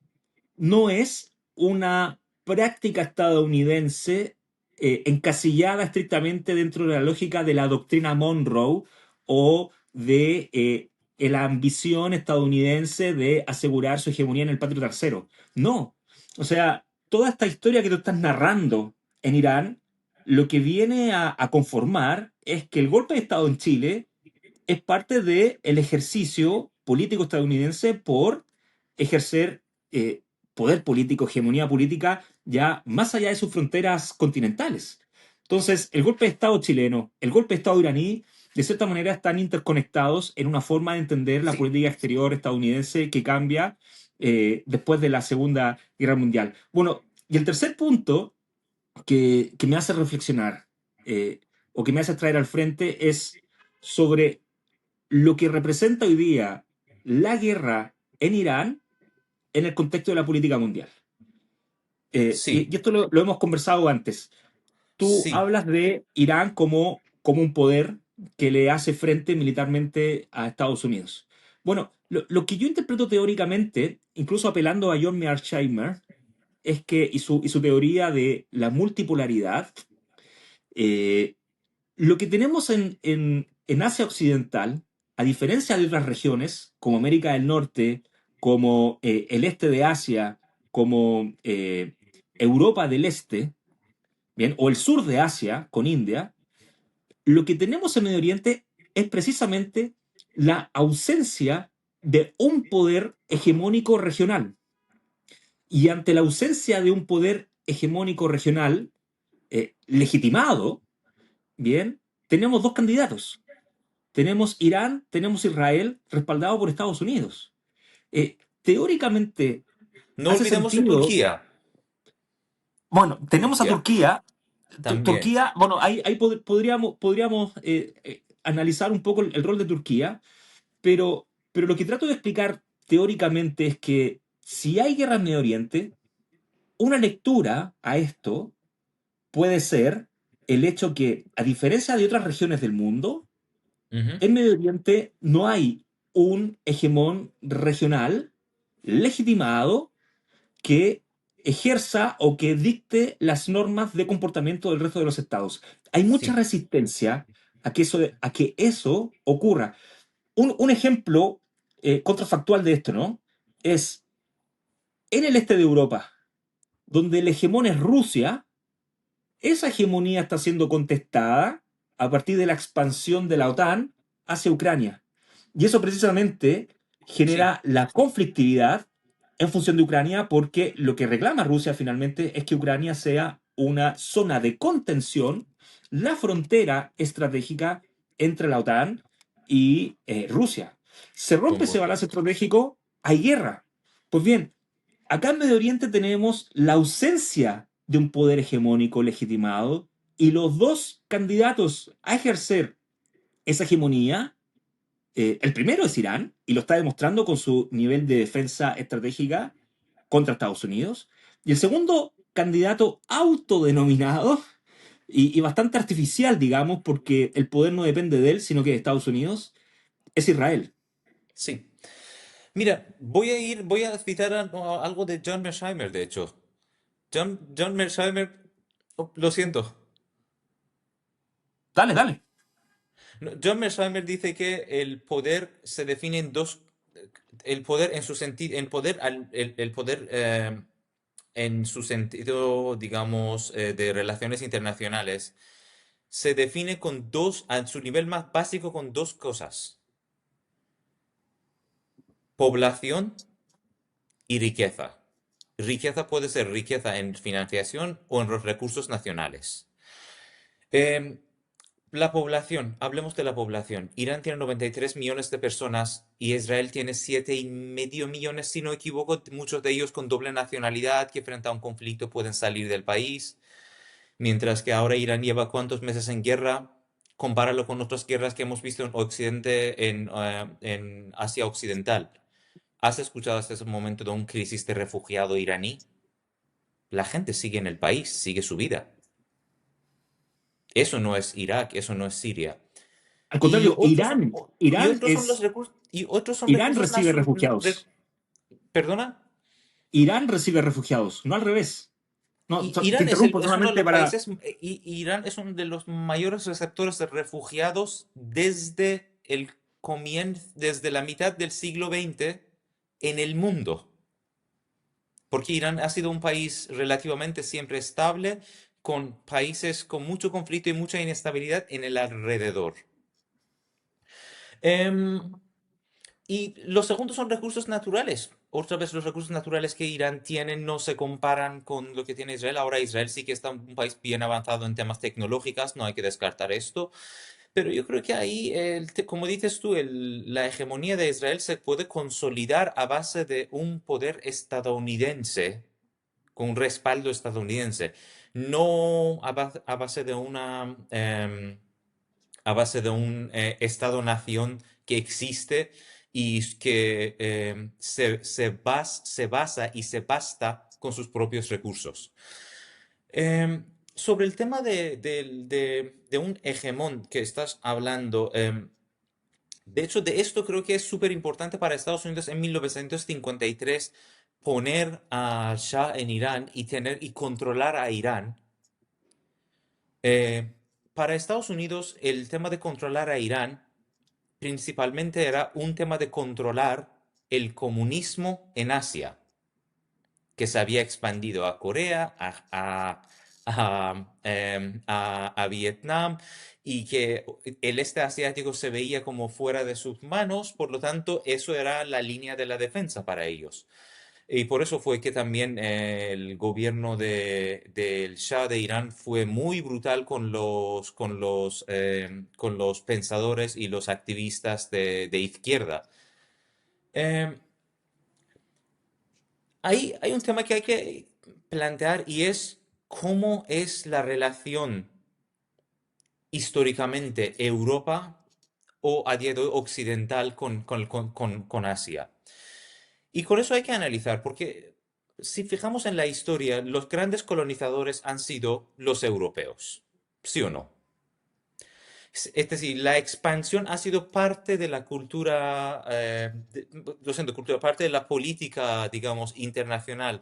no es una práctica estadounidense encasillada estrictamente dentro de la lógica de la doctrina Monroe o de la ambición estadounidense de asegurar su hegemonía en el patio trasero. No. O sea, toda esta historia que tú estás narrando en Irán, lo que viene a conformar es que el golpe de Estado en Chile es parte del ejercicio político estadounidense por ejercer eh, poder político, hegemonía política, ya más allá de sus fronteras continentales. Entonces, el golpe de Estado chileno, el golpe de Estado iraní, de cierta manera están interconectados en una forma de entender la Sí. política exterior estadounidense que cambia después de la Segunda Guerra Mundial. Bueno, y el tercer punto que me hace reflexionar o que me hace traer al frente es sobre lo que representa hoy día la guerra en Irán en el contexto de la política mundial. Sí. Y esto lo hemos conversado antes. Tú Sí. hablas de Irán como un poder que le hace frente militarmente a Estados Unidos. Bueno, Lo que yo interpreto teóricamente, incluso apelando a John Mearsheimer, es que, y su teoría de la multipolaridad, eh, lo que tenemos en Asia Occidental, a diferencia de otras regiones, como América del Norte, como el este de Asia, como Europa del Este, ¿bien? O el sur de Asia, con India, lo que tenemos en Medio Oriente es precisamente la ausencia de un poder hegemónico regional. Y ante la ausencia de un poder hegemónico regional legitimado, bien, tenemos dos candidatos. Tenemos Irán, tenemos Israel, respaldado por Estados Unidos. Teóricamente, No hace olvidemos de sentido. Turquía. Bueno, tenemos a Turquía Turquía. también. Turquía, bueno, ahí podríamos analizar un poco el rol de Turquía, pero lo que trato de explicar teóricamente es que si hay guerra en Medio Oriente, una lectura a esto puede ser el hecho que, a diferencia de otras regiones del mundo, Ujú. en Medio Oriente no hay un hegemón regional legitimado que ejerza o que dicte las normas de comportamiento del resto de los estados. Hay mucha Sí, resistencia a que eso ocurra. Un ejemplo contrafactual de esto, ¿no? Es en el este de Europa, donde el hegemón es Rusia. Esa hegemonía está siendo contestada a partir de la expansión de la OTAN hacia Ucrania. Y eso precisamente sí, genera la conflictividad en función de Ucrania, porque lo que reclama Rusia finalmente es que Ucrania sea una zona de contención, la frontera estratégica entre la OTAN y Rusia. Se rompe ese concuerdo. balance estratégico, hay guerra. Pues bien, acá en Medio Oriente tenemos la ausencia de un poder hegemónico legitimado y los dos candidatos a ejercer esa hegemonía, el primero es Irán y lo está demostrando con su nivel de defensa estratégica contra Estados Unidos, y el segundo candidato autodenominado y bastante artificial, digamos, porque el poder no depende de él, sino que de Estados Unidos, es Israel. Sí. Mira, voy a citar algo de John Mearsheimer, de hecho. John Mearsheimer, oh, lo siento. Dale, dale. No, John Mearsheimer dice que el poder se define en dos, el poder en su sentido, el poder en su sentido, digamos, de relaciones internacionales, se define con dos, a su nivel más básico, con dos cosas: población y riqueza. Riqueza puede ser riqueza en financiación o en los recursos nacionales. Em, La población, hablemos de la población. Irán tiene 93 millones de personas y Israel tiene 7,5 millones, si no me equivoco, muchos de ellos con doble nacionalidad que frente a un conflicto pueden salir del país, mientras que ahora Irán lleva cuántos meses en guerra. Compáralo con otras guerras que hemos visto en Occidente, en Asia Occidental. ¿Has escuchado hasta ese momento de un crisis de refugiado iraní? La gente sigue en el país, sigue su vida. Eso no es Irak, eso no es Siria. Al Y contrario, otros, y Irán otros son los es, recursos, y otros son Irán recursos recibe refugiados. ¿Perdona? Irán recibe refugiados, no al revés. No, Y te Irán interrumpo es uno de solamente los para. países, Irán es uno de los mayores receptores de refugiados desde el comienzo, desde la mitad del siglo XX en el mundo. Porque Irán ha sido un país relativamente siempre estable, con países con mucho conflicto y mucha inestabilidad en el alrededor. Em, Y los segundos son recursos naturales. Otra vez los recursos naturales que Irán tiene no se comparan con lo que tiene Israel. Ahora Israel sí que está un país bien avanzado en temas tecnológicos, no hay que descartar esto. Pero yo creo que ahí, como dices tú, la hegemonía de Israel se puede consolidar a base de un poder estadounidense, con un respaldo estadounidense, no a base de a base de un Estado-nación que existe y que se basa y se basta con sus propios recursos. Sobre el tema de un hegemón que estás hablando, De hecho, de esto creo que es súper importante para Estados Unidos en 1953 poner al Shah en Irán y tener y controlar a Irán. Eh, para Estados Unidos, el tema de controlar a Irán principalmente era un tema de controlar el comunismo en Asia, que se había expandido a Corea, a Vietnam, y que el este asiático se veía como fuera de sus manos, por lo tanto, eso era la línea de la defensa para ellos. Y por eso fue que también el gobierno del Shah de Irán fue muy brutal con los pensadores y los activistas de izquierda. Eh, hay un tema que hay que plantear y es cómo es la relación históricamente Europa o a día de hoy occidental con Asia. Y con eso hay que analizar, porque si fijamos en la historia, los grandes colonizadores han sido los europeos, ¿sí o no? Es decir, la expansión ha sido parte de la cultura, lo siento, cultura, parte de la política, digamos, internacional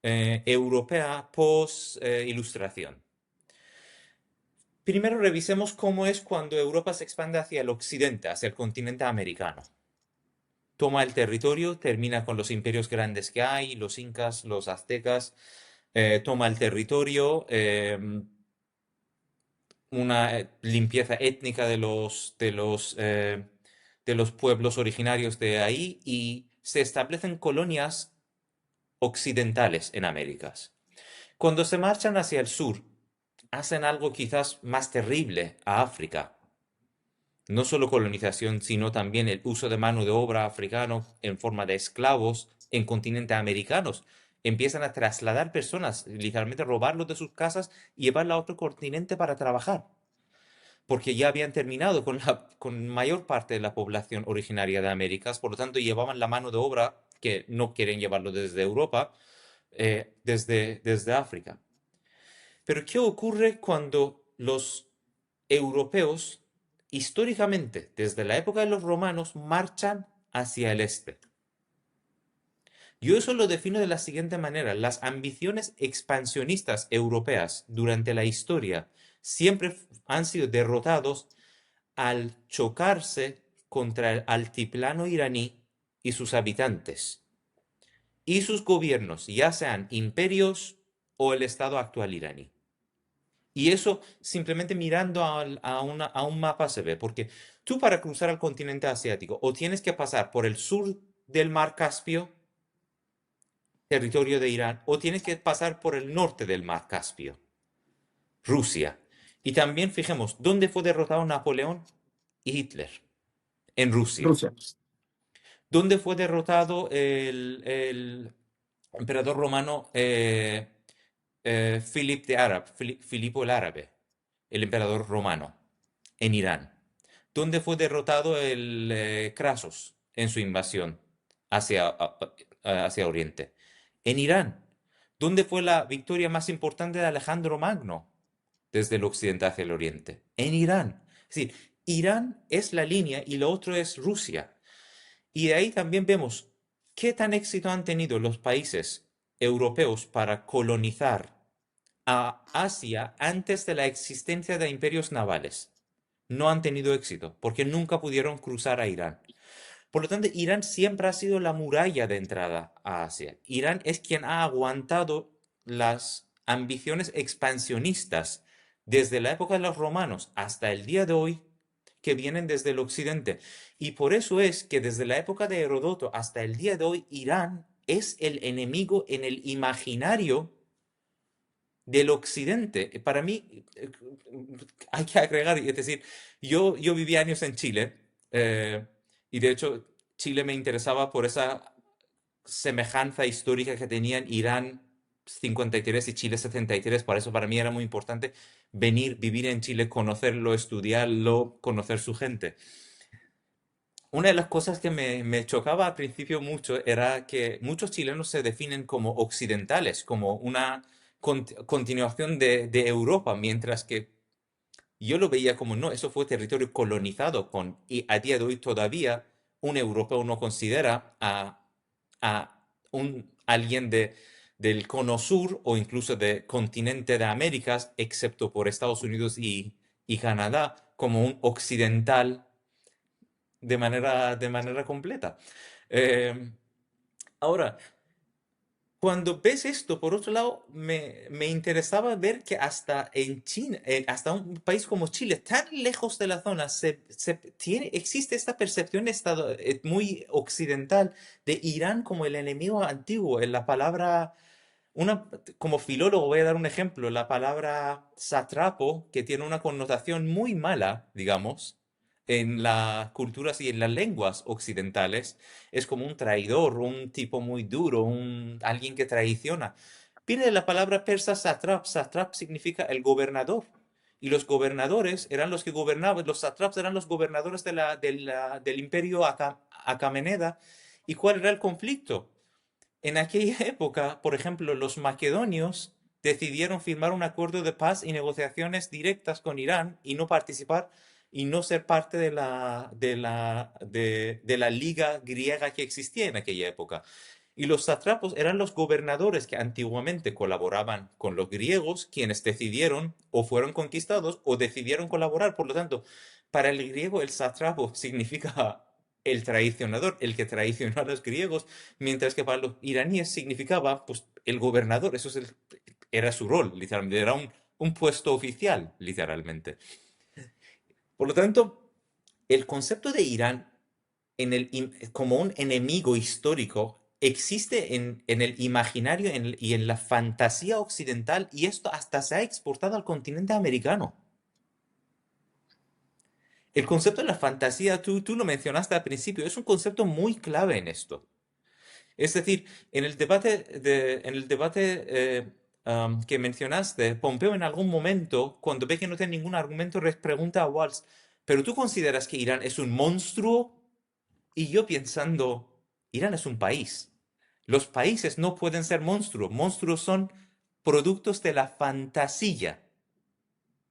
europea post-ilustración. Primero revisemos cómo es cuando Europa se expande hacia el occidente, hacia el continente americano. Toma el territorio, termina con los imperios grandes que hay, los incas, los aztecas, toma el territorio, una limpieza étnica de los pueblos originarios de ahí y se establecen colonias occidentales en Américas. Cuando se marchan hacia el sur, hacen algo quizás más terrible a África. No solo colonización, sino también el uso de mano de obra africano en forma de esclavos en continentes americanos. Empiezan a trasladar personas, literalmente robarlos de sus casas y llevarla a otro continente para trabajar, porque ya habían terminado con mayor parte de la población originaria de Américas, por lo tanto llevaban la mano de obra que no quieren llevarlo desde Europa, desde África. Pero ¿qué ocurre cuando los europeos, históricamente, desde la época de los romanos, marchan hacia el este? Yo eso lo defino de la siguiente manera. Las ambiciones expansionistas europeas durante la historia siempre han sido derrotados al chocarse contra el altiplano iraní y sus habitantes y sus gobiernos, ya sean imperios o el estado actual iraní. Y eso simplemente mirando a un mapa se ve, porque tú para cruzar al continente asiático o tienes que pasar por el sur del mar Caspio, territorio de Irán, o tienes que pasar por el norte del mar Caspio, Rusia. Y también fijemos, ¿dónde fue derrotado Napoleón y Hitler? En Rusia. Rusia. ¿Dónde fue derrotado el emperador romano Filipo el Árabe, el emperador romano, en Irán? ¿Dónde fue derrotado el Crasos en su invasión hacia Oriente? En Irán. ¿Dónde fue la victoria más importante de Alejandro Magno desde el occidente hacia el oriente? En Irán. Es decir, Irán es la línea y lo otro es Rusia. Y de ahí también vemos qué tan éxito han tenido los países europeos para colonizar a Asia antes de la existencia de imperios navales. No han tenido éxito porque nunca pudieron cruzar a Irán. Por lo tanto, Irán siempre ha sido la muralla de entrada a Asia. Irán es quien ha aguantado las ambiciones expansionistas desde la época de los romanos hasta el día de hoy que vienen desde el occidente. Y por eso es que desde la época de Herodoto hasta el día de hoy, Irán es el enemigo en el imaginario del occidente. Para mí, hay que agregar, es decir, yo viví años en Chile y de hecho Chile me interesaba por esa semejanza histórica que tenían Irán 53 y Chile 73. Por eso para mí era muy importante venir, vivir en Chile, conocerlo, estudiarlo, conocer su gente. Una de las cosas que me chocaba al principio mucho era que muchos chilenos se definen como occidentales, como una continuación de Europa, mientras que Y yo lo veía como, no, eso fue territorio colonizado y a día de hoy todavía un europeo no considera a alguien del cono sur o incluso del continente de Américas, excepto por Estados Unidos y Canadá, como un occidental de manera completa. Eh, Ahora, cuando ves esto, por otro lado, me interesaba ver que hasta en China, hasta un país como Chile, tan lejos de la zona, existe esta percepción muy occidental de Irán como el enemigo antiguo. En la palabra, como filólogo voy a dar un ejemplo, la palabra satrapo, que tiene una connotación muy mala, digamos, en las culturas y en las lenguas occidentales, es como un traidor, un tipo muy duro, alguien que traiciona. Viene de la palabra persa satrap. Satrap significa el gobernador. Y los gobernadores eran los que gobernaban, los satraps eran los gobernadores del imperio Acameneda. ¿Y cuál era el conflicto? En aquella época, por ejemplo, los macedonios decidieron firmar un acuerdo de paz y negociaciones directas con Irán y no participar y no ser parte de la liga griega que existía en aquella época. Y los sátrapos eran los gobernadores que antiguamente colaboraban con los griegos, quienes decidieron o fueron conquistados o decidieron colaborar. Por lo tanto, para el griego el sátrapo significa el traicionador, el que traicionó a los griegos, mientras que para los iraníes significaba, pues, el gobernador. Era su rol, literalmente. Era un puesto oficial, literalmente. Por lo tanto, el concepto de Irán como un enemigo histórico existe en el imaginario y en la fantasía occidental, y esto hasta se ha exportado al continente americano. El concepto de la fantasía, tú lo mencionaste al principio, es un concepto muy clave en esto. Es decir, en el debate que mencionaste, Pompeo en algún momento, cuando ve que no tiene ningún argumento, les pregunta a Walls, ¿pero tú consideras que Irán es un monstruo? Y yo pensando, Irán es un país. Los países no pueden ser monstruos. Monstruos son productos de la fantasía.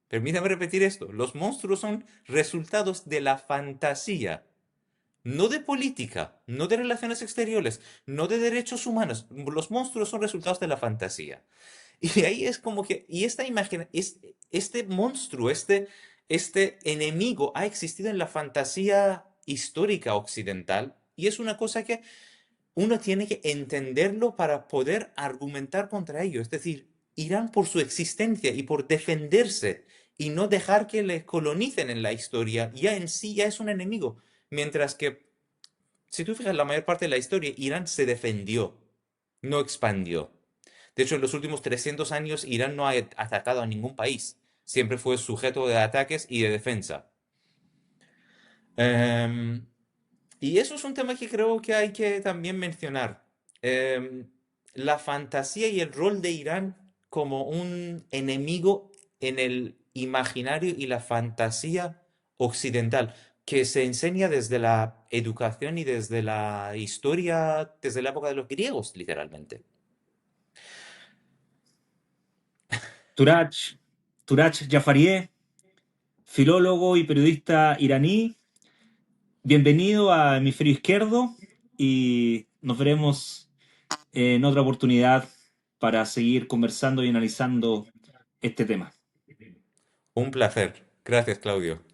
Permítame repetir esto. Los monstruos son resultados de la fantasía. No de política, no de relaciones exteriores, no de derechos humanos. Los monstruos son resultados de la fantasía. Y ahí es como que, y esta imagen, este monstruo, este enemigo ha existido en la fantasía histórica occidental y es una cosa que uno tiene que entenderlo para poder argumentar contra ello. Es decir, Irán por su existencia y por defenderse y no dejar que le colonicen en la historia, ya en sí ya es un enemigo. Mientras que, si tú fijas la mayor parte de la historia, Irán se defendió, no expandió. De hecho, en los últimos 300 años, Irán no ha atacado a ningún país. Siempre fue sujeto de ataques y de defensa. Em, y eso es un tema que creo que hay que también mencionar. Em, la fantasía y el rol de Irán como un enemigo en el imaginario y la fantasía occidental, que se enseña desde la educación y desde la historia, desde la época de los griegos, literalmente. Turach, Turach Jafarieh, filólogo y periodista iraní, bienvenido a Hemisferio Izquierdo y nos veremos en otra oportunidad para seguir conversando y analizando este tema. Un placer. Gracias, Claudio.